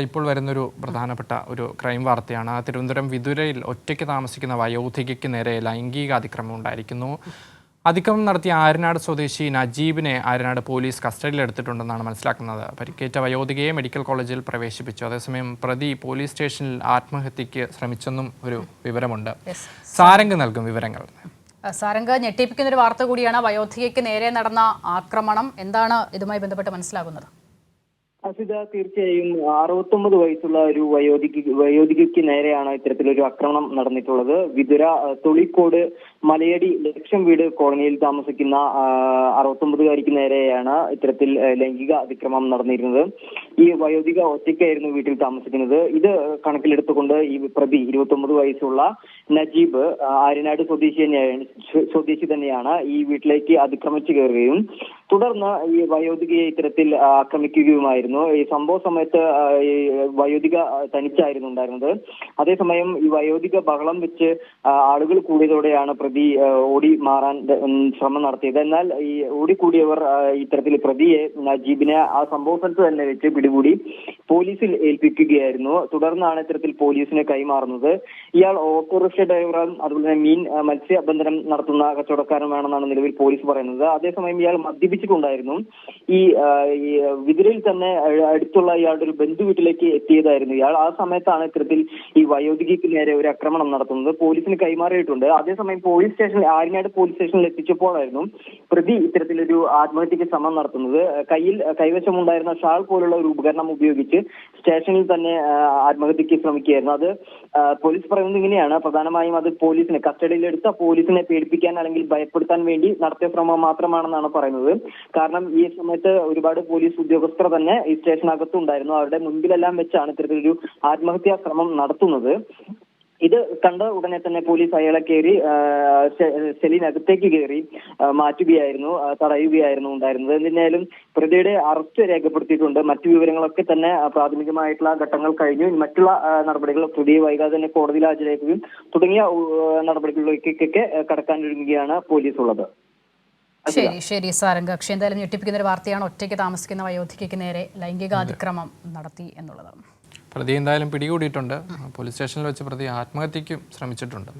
ഇപ്പോൾ വരുന്നൊരു പ്രധാനപ്പെട്ട ഒരു ക്രൈം വാർത്തയാണ്. തിരുവനന്തപുരം വിതുരയിൽ ഒറ്റയ്ക്ക് താമസിക്കുന്ന വയോധികയ്ക്ക് നേരെ ലൈംഗിക അതിക്രമം ഉണ്ടായിരിക്കുന്നു. അതിക്രമം നടത്തിയ ആര്യനാട് സ്വദേശി നജീബിനെ ആര്യനാട് പോലീസ് കസ്റ്റഡിയിലെടുത്തിട്ടുണ്ടെന്നാണ് മനസ്സിലാക്കുന്നത്. പരിക്കേറ്റ വയോധികയെ മെഡിക്കൽ കോളേജിൽ പ്രവേശിപ്പിച്ചു. അതേസമയം പ്രതി പോലീസ് സ്റ്റേഷനിൽ ആത്മഹത്യയ്ക്ക് ശ്രമിച്ചെന്നും ഒരു വിവരമുണ്ട്. സാരംഗ് നൽകും വിവരങ്ങൾ. സാരംഗ്, ഞെട്ടിപ്പിക്കുന്ന ഒരു വാർത്ത കൂടിയാണ്. വയോധികയ്ക്ക് നേരെ നടന്ന ആക്രമണം എന്താണ് ഇതുമായി ബന്ധപ്പെട്ട് മനസ്സിലാകുന്നത്? അസിത, തീർച്ചയായും 69 വയസ്സുള്ള ഒരു വയോധികയ്ക്ക് നേരെയാണ് ഇത്തരത്തിലൊരു ആക്രമണം നടന്നിട്ടുള്ളത്. വിതുര തൊളിക്കോട് മലയടി ലക്ഷം വീട് കോളനിയിൽ താമസിക്കുന്ന 69കാരിക്ക് നേരെയാണ് ഇത്തരത്തിൽ ലൈംഗിക അതിക്രമം നടന്നിരുന്നത്. ഈ വയോധിക ഒറ്റയ്ക്കായിരുന്നു വീട്ടിൽ താമസിക്കുന്നത്. ഇത് കണക്കിലെടുത്തുകൊണ്ട് ഈ പ്രതി 29 വയസ്സുള്ള നജീബ് ആര്യനാട് സ്വദേശി തന്നെയാണ് ഈ വീട്ടിലേക്ക് അതിക്രമിച്ചു കയറുകയും തുടർന്ന് ഈ വയോധികയെ ഇത്തരത്തിൽ ആക്രമിക്കുകയുമായിരുന്നു. ഈ സംഭവ സമയത്ത് ഈ വയോധിക തനിച്ചായിരുന്നു ഉണ്ടായിരുന്നത്. അതേസമയം ഈ വയോധിക ബഹളം വെച്ച് ആളുകൾ കൂടിയതോടെയാണ് പ്രതി ഓടി മാറാൻ ശ്രമം നടത്തിയത്. എന്നാൽ ഈ ഓടിക്കൂടിയവർ ഇത്തരത്തിൽ പ്രതിയെ നജീബിനെ ആ സംഭവ സ്ഥലത്ത് തന്നെ വെച്ച് പിടികൂടി പോലീസിൽ ഏൽപ്പിക്കുകയായിരുന്നു. തുടർന്നാണ് ഇത്തരത്തിൽ പോലീസിനെ കൈമാറുന്നത്. ഇയാൾ ഓട്ടോറിക്ഷ ഡ്രൈവറും അതുപോലെ തന്നെ മത്സ്യബന്ധനം നടത്തുന്ന കച്ചവടക്കാരനാണെന്നാണ് നിലവിൽ പോലീസ് പറയുന്നത്. അതേസമയം ഇയാൾ മദ്യപിച്ചിട്ടുണ്ടായിരുന്നു. ഈ വിതുരയിൽ തന്നെ അടുത്തുള്ള ഇയാളുടെ ഒരു ബന്ധു വീട്ടിലേക്ക് എത്തിയതായിരുന്നു ഇയാൾ. ആ സമയത്താണ് ഇത്തരത്തിൽ ഈ വയോധികയ്ക്ക് നേരെ ഒരു ആക്രമണം നടത്തുന്നത്. പോലീസിന് കൈമാറിയിട്ടുണ്ട്. അതേസമയം ആര്യനാട് പോലീസ് സ്റ്റേഷനിൽ എത്തിച്ചപ്പോഴായിരുന്നു പ്രതി ഇത്തരത്തിലൊരു ആത്മഹത്യക്ക് ശ്രമം നടത്തുന്നത്. കൈവശമുണ്ടായിരുന്ന ഷാൾ പോലുള്ള ഒരു ഉപകരണം ഉപയോഗിച്ച് സ്റ്റേഷനിൽ തന്നെ ആത്മഹത്യക്ക് ശ്രമിക്കുകയായിരുന്നു. അത് പോലീസ് പറയുന്നത് ഇങ്ങനെയാണ്: പ്രധാനമായും അത് പോലീസിനെ കസ്റ്റഡിയിലെടുത്ത പോലീസിനെ പേടിപ്പിക്കാൻ അല്ലെങ്കിൽ ഭയപ്പെടുത്താൻ വേണ്ടി നടത്തിയ ശ്രമം മാത്രമാണെന്നാണ് പറയുന്നത്. കാരണം ഈ സമയത്ത് ഒരുപാട് പോലീസ് ഉദ്യോഗസ്ഥർ തന്നെ ഈ സ്റ്റേഷനകത്തും ഉണ്ടായിരുന്നു. അവരുടെ മുൻപിലെല്ലാം വെച്ചാണ് ഇത്തരത്തിലൊരു ആത്മഹത്യാ ശ്രമം നടത്തുന്നത്. ഇത് കണ്ട ഉടനെ തന്നെ പോലീസ് അയാളെ സെല്ലിനകത്തേക്ക് കയറി മാറ്റുകയായിരുന്നു, തടയുകയായിരുന്നു ഉണ്ടായിരുന്നത്. എന്തായാലും പ്രതിയുടെ അറസ്റ്റ് രേഖപ്പെടുത്തിയിട്ടുണ്ട്. മറ്റു വിവരങ്ങളൊക്കെ തന്നെ പ്രാഥമികമായിട്ടുള്ള ഘട്ടങ്ങൾ കഴിഞ്ഞു. മറ്റുള്ള നടപടികൾ പ്രതിയെ വൈകാതെ തന്നെ കോടതിയിൽ ഹാജരാക്കുകയും തുടങ്ങിയ നടപടികളിലേക്കൊക്കെ കടക്കാനൊരുങ്ങുകയാണ് പോലീസ് ഉള്ളത്. ശരി സാരംഗ്. എന്തായാലും ഞെട്ടിപ്പിക്കുന്ന ഒരു വാർത്തയാണ്. ഒറ്റയ്ക്ക് താമസിക്കുന്ന വയോധികയ്ക്ക് നേരെ ലൈംഗികാതിക്രമം നടത്തി എന്നുള്ളത്. പ്രതി എന്തായാലും പിടികൂടിയിട്ടുണ്ട്. പോലീസ് സ്റ്റേഷനിൽ വെച്ച് പ്രതി ആത്മഹത്യയ്ക്കും ശ്രമിച്ചിട്ടുണ്ട്.